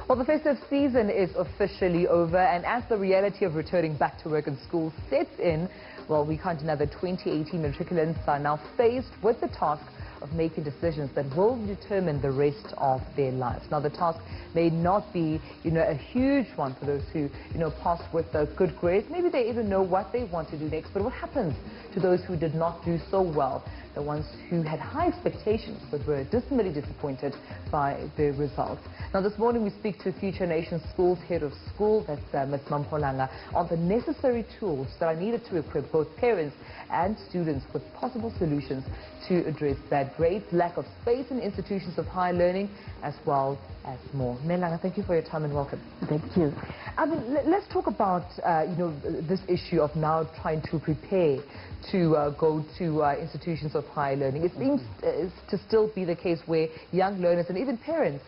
Well, the festive season is officially over, and as the reality of returning back to work and school sets in, well, we can't deny that 2018 matriculants are now faced with the task of making decisions that will determine the rest of their lives. Now, the task may not be, a huge one for those who, pass with a good grade. Maybe they even know what they want to do next. But what happens to those who did not do so well? The ones who had high expectations but were dismally disappointed by the results. Now, this morning we speak to Future Nation School's head of school, that's Ms. Mampho, Langa, on the necessary tools that are needed to equip both parents and students with possible solutions to address bad grades, lack of space in institutions of higher learning, as well as more. Langa, thank you for your time and welcome. Thank you. Let's talk about, this issue of now trying to prepare to go to institutions of higher learning. It seems to still be the case where young learners and even parents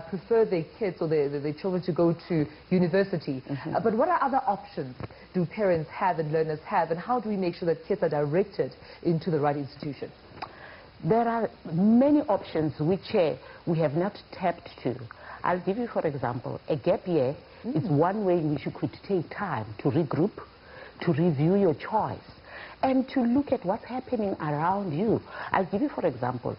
prefer their kids or their children to go to university. But what are other options do parents have and learners have, and how do we make sure that kids are directed into the right institution? There are many options which we have not tapped to. I'll give you, for example, a gap year is one way in which you could take time to regroup, to review your choice, and to look at what's happening around you. I'll give you, for example,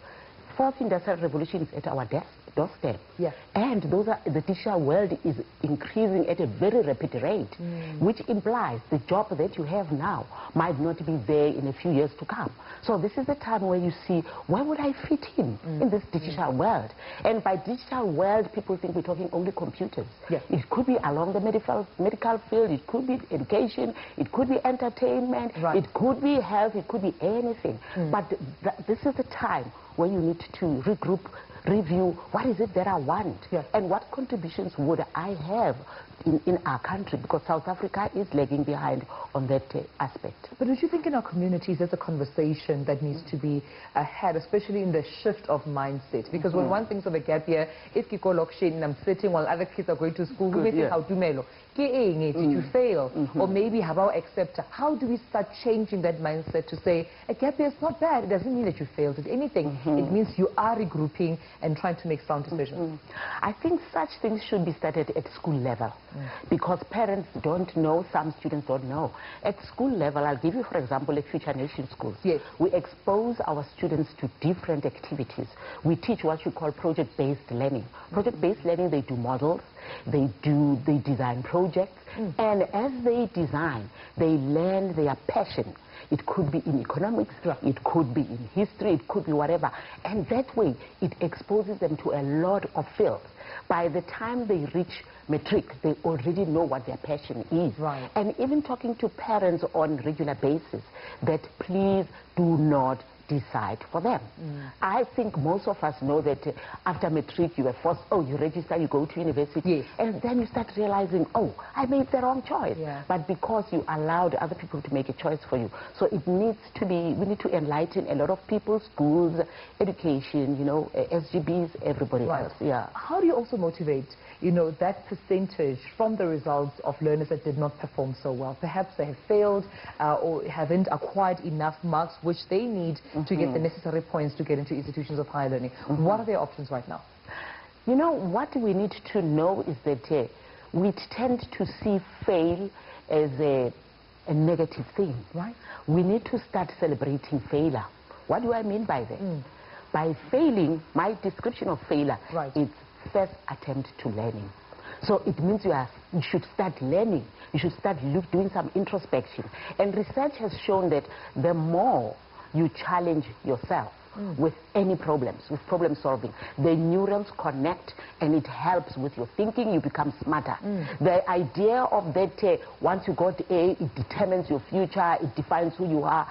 fourth industrial revolution is at our doorstep. Yes. And the digital world is increasing at a very rapid rate, which implies the job that you have now might not be there in a few years to come. So this is the time where you see, where would I fit in this digital world? And by digital world, people think we're talking only computers. Yes. It could be along the medical field, it could be education, it could be entertainment, it could be health, it could be anything. But this is the time where you need to regroup, review, what is it that I want? Yes. And what contributions would I have in our country? Because South Africa is lagging behind on that aspect. But don't you think in our communities there's a conversation that needs to be had, especially in the shift of mindset? Because when one thinks of a gap year, if you go location and I'm sitting while other kids are going to school, we may think, how do did you fail? Or maybe how about accept? How do we start changing that mindset to say a gap year is not bad? It doesn't mean that you failed at anything. It means you are regrouping and trying to make sound decisions. I think such things should be started at school level, because parents don't know, some students don't know. At school level, I'll give you, for example, a Future Nation schools. Yes. We expose our students to different activities. We teach what you call project-based learning. Project-based learning, they do models, they design projects, and as they design, they learn their passion. It could be in economics, it could be in history, it could be whatever. And that way, it exposes them to a lot of fields. By the time they reach Matric, they already know what their passion is. Right. And even talking to parents on a regular basis, that please do not decide for them. I think most of us know that after Matric you were forced, you register, you go to university, and then you start realizing, I made the wrong choice. But because you allowed other people to make a choice for you. So it needs to be, we need to enlighten a lot of people, schools, education, SGBs, everybody else. Yeah. How do you also motivate, that percentage from the results of learners that did not perform so well? Perhaps they have failed or haven't acquired enough marks which they need to get the necessary points to get into institutions of higher learning. What are their options right now? What we need to know is that we tend to see fail as a negative thing. Right. We need to start celebrating failure. What do I mean by that? By failing, my description of failure is first attempt to learning. So it means you should start learning. You should start doing some introspection. And research has shown that the more you challenge yourself with any problems, with problem solving, the neurons connect and it helps with your thinking, you become smarter. The idea of that once you got A, it determines your future, it defines who you are,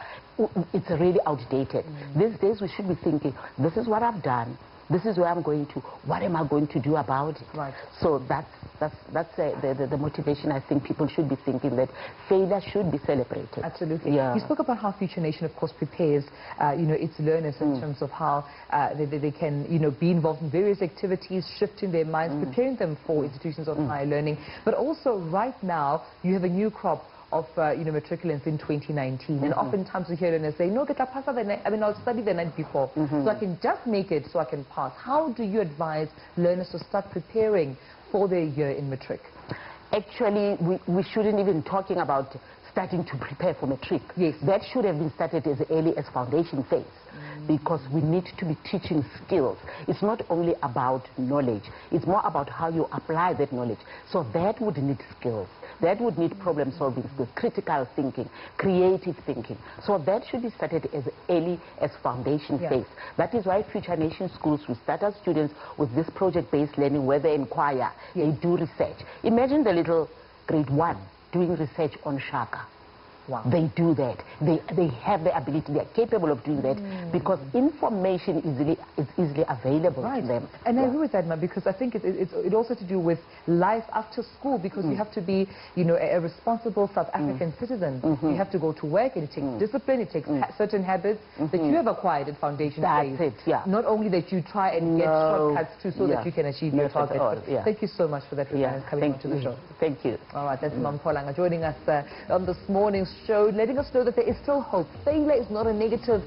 it's really outdated. These days we should be thinking, this is what I've done, this is where I'm going to, what am I going to do about it? Right. So that's the motivation. I think people should be thinking that failure should be celebrated. Absolutely. You spoke about how Future Nation, of course, prepares, its learners in terms of how they can, be involved in various activities, shifting their minds, preparing them for institutions of higher learning. But also, right now, you have a new crop of matriculants in 2019, and oftentimes we hear learners say, no, I'll study the night before, so I can just make it, so I can pass. How do you advise learners to start preparing for their year in Matric? Actually, we shouldn't even talking about starting to prepare for Matric. Yes. That should have been started as early as foundation phase, because we need to be teaching skills. It's not only about knowledge, it's more about how you apply that knowledge. So that would need skills. That would need problem-solving skills, critical thinking, creative thinking. So that should be started as early as foundation phase. That is why Future Nation schools, we start our students with this project-based learning where they inquire, they do research. Imagine the little grade 1 doing research on Shaka. Wow. They do that. They have the ability, they are capable of doing that because information is easily available to them. And I agree with that, Ma, because I think it also to do with life after school, because you have to be, a responsible South African citizen. You have to go to work, and it takes discipline, it takes certain habits that you have acquired at foundation phase. That's it, yeah. Not only that you try and get shortcuts too, so that you can achieve your target. Thank you so much for that, coming on to the show. Thank you. All right, that's Mampho Langa joining us on this morning's show, letting us know that there is still hope. Failure is not a negative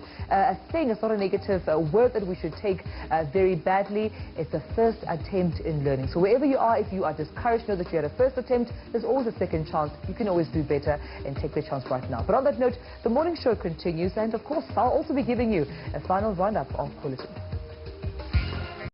thing. It's not a negative word that we should take very badly. It's the first attempt in learning. So wherever you are, if you are discouraged, know that you had a first attempt. There's always a second chance. You can always do better, and take the chance right now. But on that note, the morning show continues, and of course, I'll also be giving you a final roundup of Bulletin.